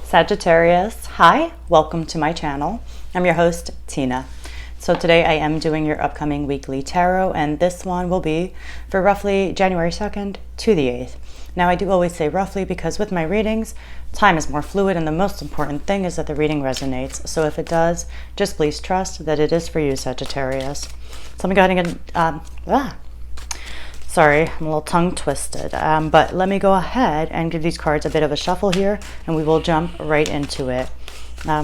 Sagittarius, hi, welcome to my channel. I'm your host, Tina. So today I am doing your upcoming weekly tarot, and this one will be for roughly January 2nd to the 8th. Now I do always say roughly because with my readings, time is more fluid, and the most important thing is that the reading resonates. So if it does, just please trust that it is for you, Sagittarius. So I'm going to get, sorry, I'm a little tongue twisted, but let me go ahead and give these cards a bit of a shuffle here, and we will jump right into it. All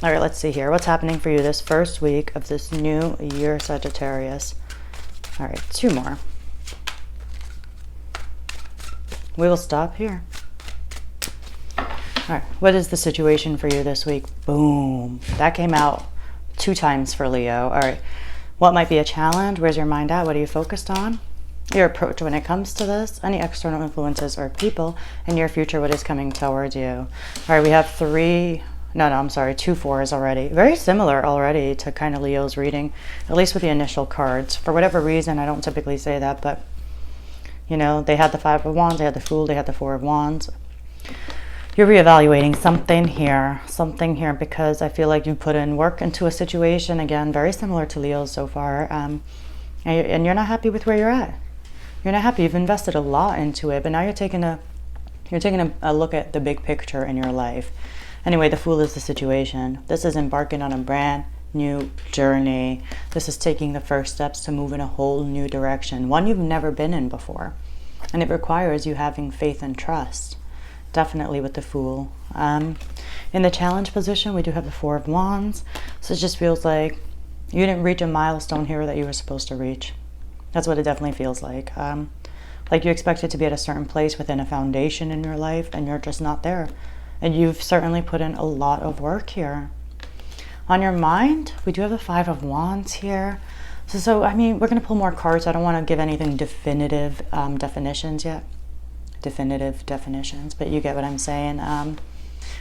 right, let's see here. What's happening for you this first week of this new year, Sagittarius? All right, two more. We will stop here. All right, what is the situation for you this week? Boom. That came out 2 times for Leo. All right, what might be a challenge? Where's your mind at? What are you focused on? Your approach when it comes to this, any external influences or people in your future, what is coming towards you. All right, we have 2 4s already. Very similar already to kind of Leo's reading, at least with the initial cards. For whatever reason, I don't typically say that, but you know, they had the 5 of Wands, they had the Fool, they had the 4 of Wands. You're reevaluating something here, because I feel like you put in work into a situation, again, very similar to Leo's so far, and you're not happy with where you're at. You're not happy. You've invested a lot into it, but now you're taking a look at the big picture in your life. Anyway, the Fool is the situation. This is embarking on a brand new journey. This is taking the first steps to move in a whole new direction, one you've never been in before. And it requires you having faith and trust, definitely with the Fool. In the challenge position, we do have the 4 of Wands. So it just feels like you didn't reach a milestone here that you were supposed to reach. That's what it definitely feels like. Like you expected to be at a certain place within a foundation in your life, and you're just not there. And you've certainly put in a lot of work here. On your mind, we do have the 5 of Wands here. So I mean, we're going to pull more cards. I don't want to give anything definitive definitions yet. Definitive definitions, but you get what I'm saying.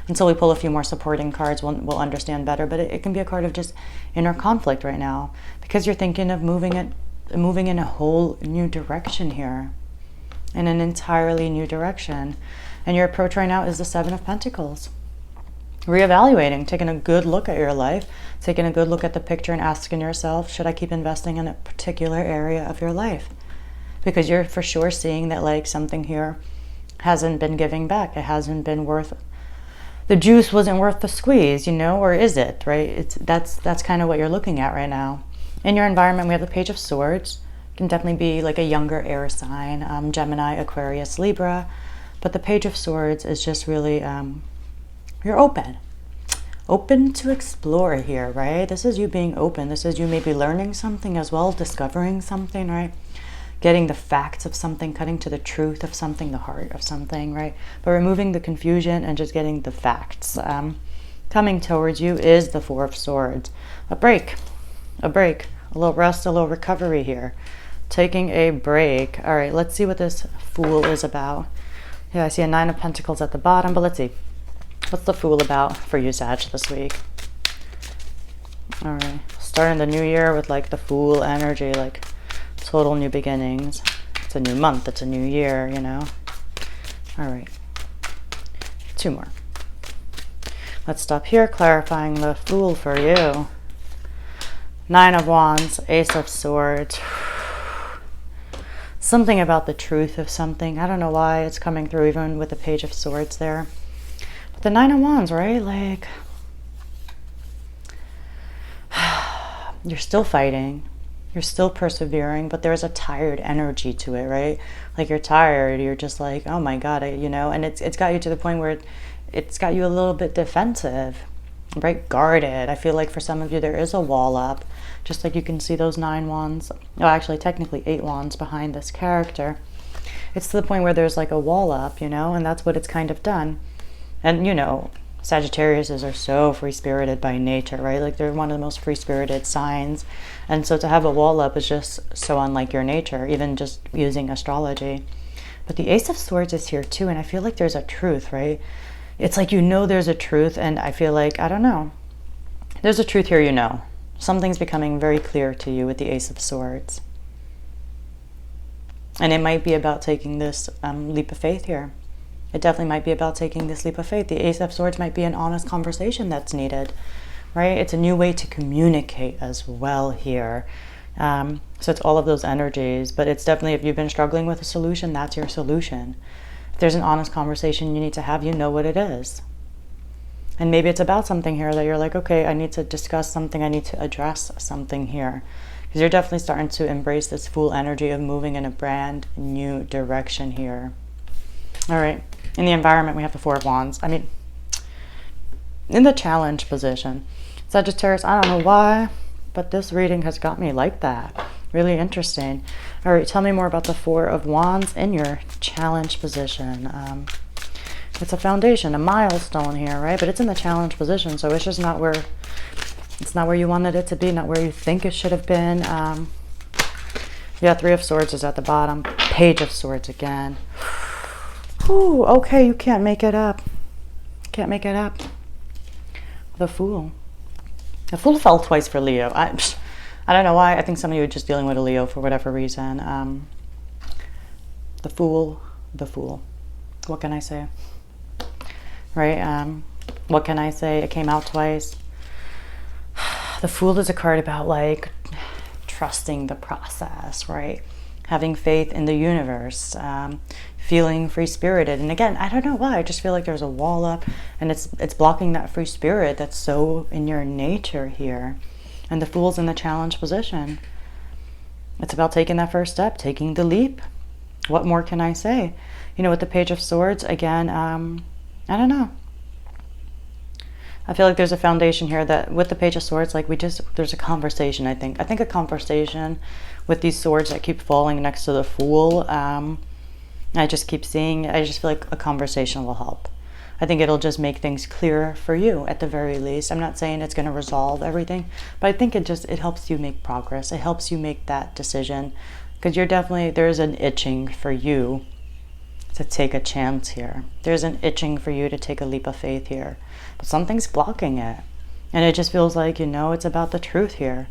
Until we pull a few more supporting cards, we'll understand better. But it can be a card of just inner conflict right now, because you're thinking of moving in a whole new direction here, in an entirely new direction. And your approach right now is the 7 of Pentacles. Reevaluating, taking a good look at your life, taking a good look at the picture and asking yourself, should I keep investing in a particular area of your life? Because you're for sure seeing that like something here hasn't been giving back. It hasn't been worth, the juice wasn't worth the squeeze, you know, or is it, right? That's kind of what you're looking at right now. In your environment, we have the Page of Swords. It can definitely be like a younger air sign, Gemini, Aquarius, Libra. But the Page of Swords is just really, you're open to explore here, right? This is you being open. This is you maybe learning something as well, discovering something, right? Getting the facts of something, cutting to the truth of something, the heart of something, right? But removing the confusion and just getting the facts. Coming towards you is the 4 of Swords. A break, a little rest, a little recovery here. Taking a break. All right, let's see what this Fool is about. Yeah, I see a 9 of Pentacles at the bottom, but let's see. What's the Fool about for you, Sag, this week? All right, starting the new year with like the Fool energy, like total new beginnings. It's a new month, it's a new year, you know? All right, 2 more. Let's stop here, clarifying the Fool for you. 9 of Wands, Ace of Swords. Something about the truth of something. I don't know why it's coming through even with the Page of Swords there. But the 9 of Wands, right? Like, you're still fighting. You're still persevering, but there's a tired energy to it, right? Like you're tired. You're just like, oh my God, you know, and it's got you to the point where it's got you a little bit defensive, right? Guarded. I feel like for some of you, there is a wall up. Just like you can see those 9 wands, oh, actually technically 8 wands behind this character. It's to the point where there's like a wall up, you know, and that's what it's kind of done. And you know, Sagittariuses are so free-spirited by nature, right? Like they're one of the most free-spirited signs. And so to have a wall up is just so unlike your nature, even just using astrology. But the Ace of Swords is here too, and I feel like there's a truth, right? It's like, you know, there's a truth, and I feel like, I don't know, there's a truth here, you know. Something's becoming very clear to you with the Ace of Swords. And it might be about taking this leap of faith here. It definitely might be about taking this leap of faith. The Ace of Swords might be an honest conversation that's needed, right? It's a new way to communicate as well here. So it's all of those energies, but it's definitely, if you've been struggling with a solution, that's your solution. If there's an honest conversation you need to have, you know what it is. And maybe it's about something here that you're like, okay, I need to discuss something, I need to address something here. Because you're definitely starting to embrace this Fool energy of moving in a brand new direction here. All right, in the environment, we have the Four of Wands. I mean, in the challenge position, Sagittarius, I don't know why, but this reading has got me like that. Really interesting. All right, tell me more about the Four of Wands in your challenge position. It's a foundation, a milestone here, right? But it's in the challenge position, so it's just not where, it's not where you wanted it to be, not where you think it should have been. Yeah, Three of Swords is at the bottom. Page of Swords again. Ooh, okay, you can't make it up. Can't make it up. The Fool. The Fool fell twice for Leo. I don't know why. I think some of you are just dealing with a Leo for whatever reason. The Fool. The Fool. What can I say? Right? What can I say? It came out twice. The Fool is a card about like trusting the process, right? Having faith in the universe, feeling free-spirited. And again, I don't know why, I just feel like there's a wall up and it's blocking that free spirit that's so in your nature here. And the Fool's in the challenge position. It's about taking that first step, taking the leap. What more can I say? You know, with the Page of Swords, again, I don't know. I feel like there's a foundation here that with the Page of Swords, like there's a conversation, I think. I think a conversation with these swords that keep falling next to the Fool. I just keep seeing, I just feel like a conversation will help. I think it'll just make things clearer for you at the very least. I'm not saying it's going to resolve everything, but I think it helps you make progress. It helps you make that decision because there's an itching for you to take a chance here. There's an itching for you to take a leap of faith here, but something's blocking it. And it just feels like, it's about the truth here.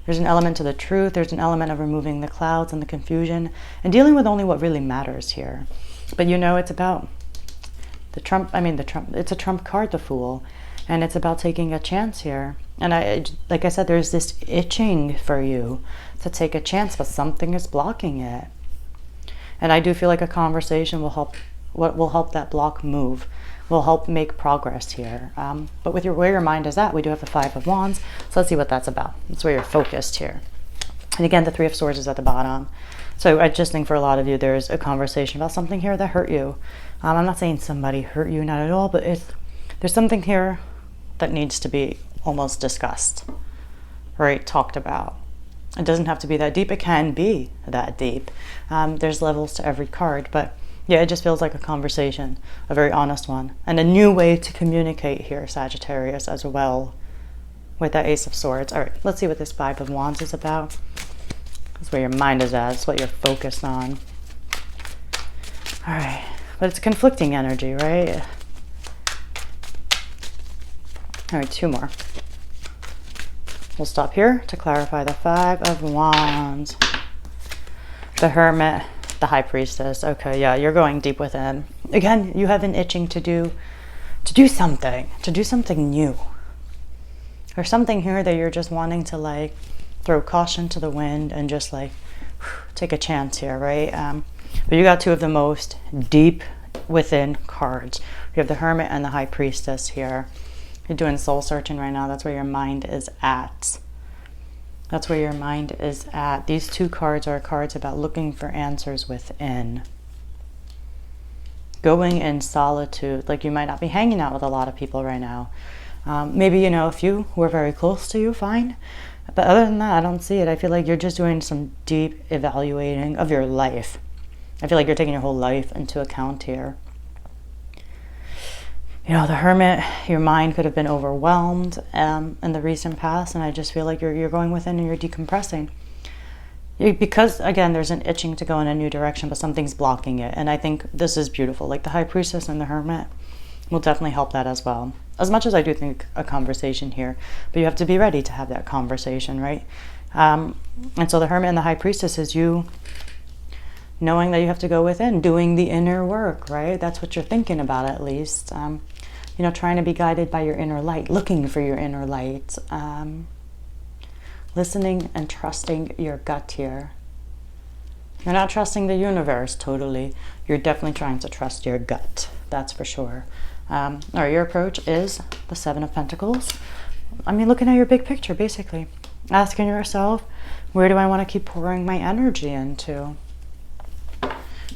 There's an element to the truth. There's an element of removing the clouds and the confusion and dealing with only what really matters here. But it's about the Trump, it's a Trump card, the Fool, and it's about taking a chance here. And like I said, there's this itching for you to take a chance, but something is blocking it. And I do feel like a conversation will help. What will help that block move? Will help make progress here. But with where your mind is at, we do have the Five of Wands. So let's see what that's about. That's where you're focused here. And again, the Three of Swords is at the bottom. So I just think for a lot of you, there's a conversation about something here that hurt you. I'm not saying somebody hurt you, not at all, but there's something here that needs to be almost discussed, right? Talked about. It doesn't have to be that deep. It can be that deep. There's levels to every card, but yeah, it just feels like a conversation, a very honest one, and a new way to communicate here, Sagittarius, as well, with that Ace of Swords. All right, let's see what this Five of Wands is about. That's where your mind is at. It's what you're focused on. All right, but it's conflicting energy, right? All right, two more. We'll stop here to clarify the Five of Wands. The Hermit, the High Priestess. Okay, yeah, you're going deep within. Again, you have an itching to do something new. Or something here that you're just wanting to like throw caution to the wind and just like take a chance here, right? But you got two of the most deep within cards. You have the Hermit and the High Priestess here. You're doing soul searching right now. That's where your mind is at. That's where your mind is at. These two cards are cards about looking for answers within. Going in solitude. Like you might not be hanging out with a lot of people right now. Maybe, a few who are very close to you, fine. But other than that, I don't see it. I feel like you're just doing some deep evaluating of your life. I feel like you're taking your whole life into account here. The Hermit, your mind could have been overwhelmed in the recent past, and I just feel like you're going within and you're decompressing. Because, again, there's an itching to go in a new direction, but something's blocking it, and I think this is beautiful. Like the High Priestess and the Hermit will definitely help that as well. As much as I do think a conversation here, but you have to be ready to have that conversation, right? And so the Hermit and the High Priestess is you knowing that you have to go within, doing the inner work, right? That's what you're thinking about, at least. You know, trying to be guided by your inner light, looking for your inner light, listening and trusting your gut here. You're not trusting the universe totally. You're definitely trying to trust your gut. That's for sure. All right, your approach is the Seven of Pentacles. I mean, looking at your big picture, basically. Asking yourself, where do I want to keep pouring my energy into?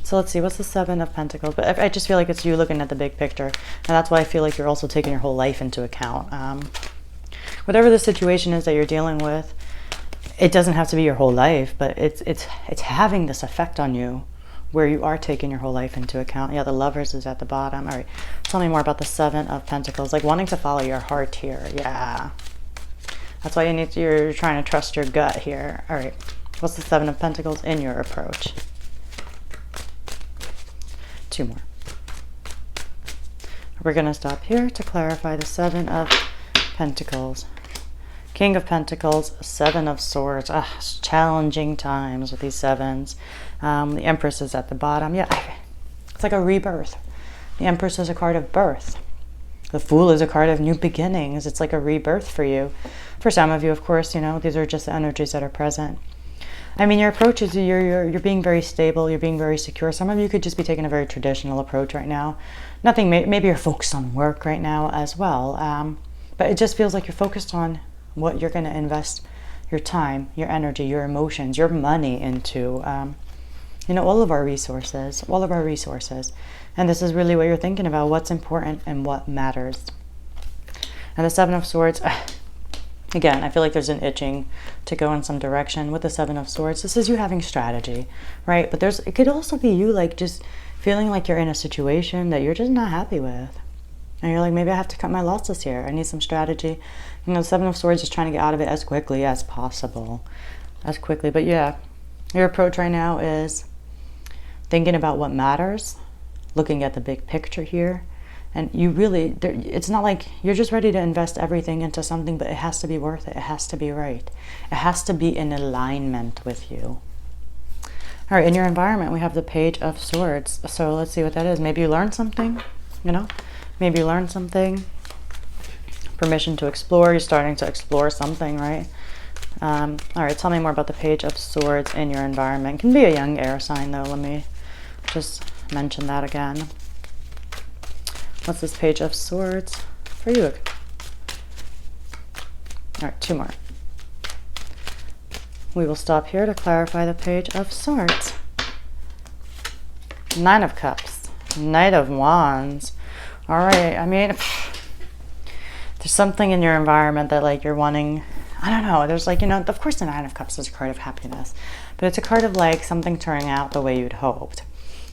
So let's see, what's the Seven of Pentacles? But I just feel like it's you looking at the big picture. And that's why I feel like you're also taking your whole life into account. Whatever the situation is that you're dealing with, it doesn't have to be your whole life, but it's having this effect on you where you are taking your whole life into account. Yeah, the Lovers is at the bottom. All right, tell me more about the Seven of Pentacles. Like wanting to follow your heart here. Yeah. That's why you're trying to trust your gut here. All right, what's the Seven of Pentacles in your approach? Two more. We're going to stop here to clarify the Seven of Pentacles. King of Pentacles, Seven of Swords. It's challenging times with these sevens. The Empress is at the bottom. Yeah, it's like a rebirth. The Empress is a card of birth. The Fool is a card of new beginnings. It's like a rebirth for you. For some of you, of course, you know, these are just the energies that are present. I mean, your approach is you're being very stable. You're being very secure. Some of you could just be taking a very traditional approach right now. Nothing, maybe you're focused on work right now as well. But it just feels like you're focused on what you're going to invest your time, your energy, your emotions, your money into. You know, all of our resources. And this is really what you're thinking about, what's important and what matters. And the Seven of Swords, again, I feel like there's an itching to go in some direction with the Seven of Swords. This is you having strategy, right? But it could also be you like just feeling like you're in a situation that you're just not happy with. And you're like, maybe I have to cut my losses here. I need some strategy. You know, the Seven of Swords is trying to get out of it as quickly as possible. But yeah, your approach right now is thinking about what matters, looking at the big picture here. And you really, it's not like you're just ready to invest everything into something, but it has to be worth it. It has to be right. It has to be in alignment with you. All right, in your environment, we have the Page of Swords. So let's see what that is. Maybe you learned something, you know? Maybe you learned something. Permission to explore. You're starting to explore something, right? All right, tell me more about the Page of Swords in your environment. It can be a young air sign, though. Let me just mention that again. What's this Page of Swords for you? All right, two more. We will stop here to clarify the Page of Swords. Nine of Cups. Knight of Wands. All right, I mean, there's something in your environment that like you're wanting, I don't know, there's like, you know, of course the Nine of Cups is a card of happiness, but it's a card of like something turning out the way you'd hoped.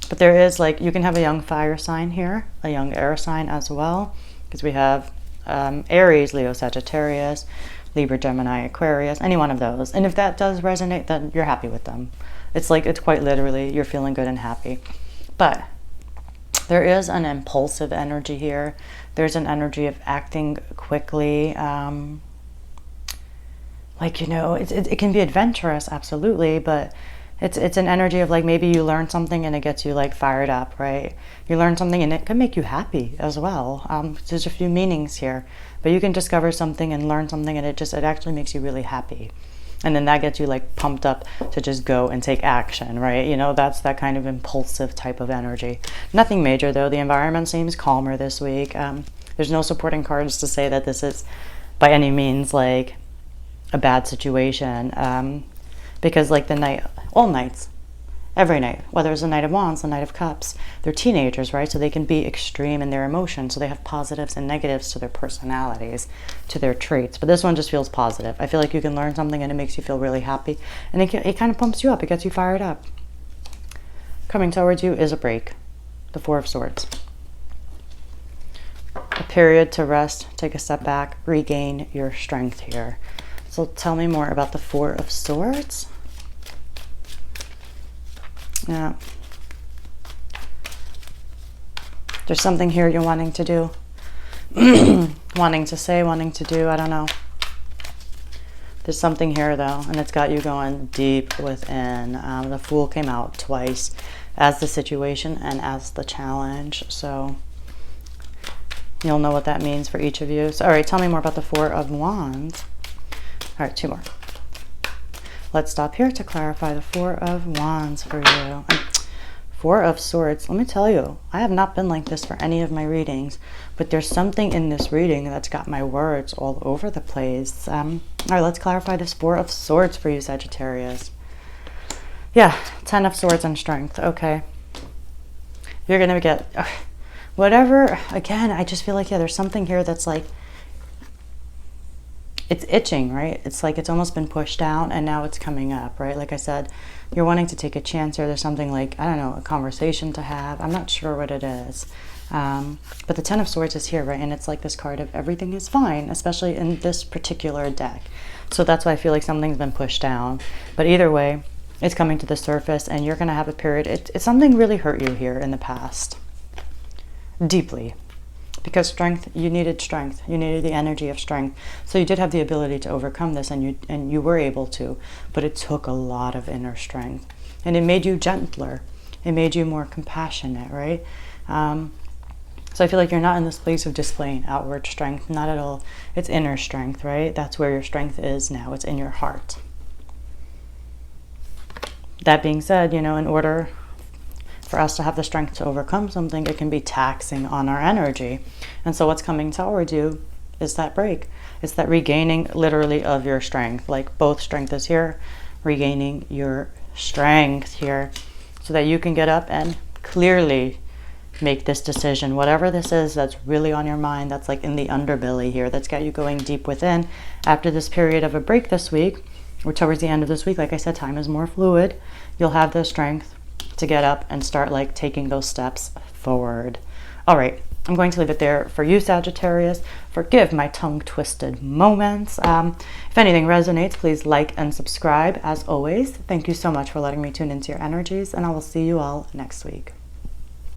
But there is like, you can have a young fire sign here, a young air sign as well, because we have Aries, Leo, Sagittarius, Libra, Gemini, Aquarius, any one of those. And if that does resonate, then you're happy with them. It's like, it's quite literally, you're feeling good and happy. But there is an impulsive energy here. There's an energy of acting quickly. Like, you know, it can be adventurous, absolutely, but it's an energy of like maybe you learn something and it gets you like fired up, right? You learn something and it can make you happy as well. There's a few meanings here, but you can discover something and learn something and it actually makes you really happy. And then that gets you like pumped up to just go and take action, right? You know, that's that kind of impulsive type of energy. Nothing major though. The environment seems calmer this week. There's no supporting cards to say that this is by any means like a bad situation. Because like the night, all nights, every night, whether it's the Knight of Wands, the Knight of Cups, they're teenagers, right? So they can be extreme in their emotions. So they have positives and negatives to their personalities, to their traits. But this one just feels positive. I feel like you can learn something and it makes you feel really happy. And it kind of pumps you up. It gets you fired up. Coming towards you is a break. The Four of Swords. A period to rest, take a step back, regain your strength here. So tell me more about the Four of Swords. Yeah. There's something here you're wanting to do. Wanting to say, wanting to do, I don't know. There's something here though, and it's got you going deep within. The Fool came out twice as the situation and as the challenge. So you'll know what that means for each of you. So, all right, tell me more about the Four of Wands. All right, 2 more. Let's stop here to clarify the Four of Wands for you. Four of Swords. Let me tell you, I have not been like this for any of my readings, but there's something in this reading that's got my words all over the place. All right, let's clarify this Four of Swords for you, Sagittarius. Yeah, 10 of Swords and Strength. Okay. You're going to get whatever. Again, I just feel like, yeah, there's something here that's like, it's itching, right? It's like it's almost been pushed down and now it's coming up, right? Like I said, you're wanting to take a chance here. There's something like, I don't know, a conversation to have. I'm not sure what it is. But the 10 of Swords is here, right? And it's like this card of everything is fine, especially in this particular deck. So that's why I feel like something's been pushed down. But either way, it's coming to the surface and you're going to have a period. It's something really hurt you here in the past. Deeply. Because strength, you needed strength. You needed the energy of strength. So you did have the ability to overcome this, and you were able to. But it took a lot of inner strength. And it made you gentler. It made you more compassionate, right? So I feel like you're not in this place of displaying outward strength. Not at all. It's inner strength, right? That's where your strength is now. It's in your heart. That being said, you know, in order for us to have the strength to overcome something, it can be taxing on our energy. And so what's coming toward you is that break. It's that regaining literally of your strength. Like both strength is here, regaining your strength here so that you can get up and clearly make this decision. Whatever this is that's really on your mind, that's like in the underbelly here, that's got you going deep within. After this period of a break this week, or towards the end of this week, like I said, time is more fluid. You'll have the strength to get up and start like taking those steps forward. All right, I'm going to leave it there for you, Sagittarius. Forgive my tongue-twisted moments. If anything resonates, please like and subscribe. As always, thank you so much for letting me tune into your energies, and I will see you all next week.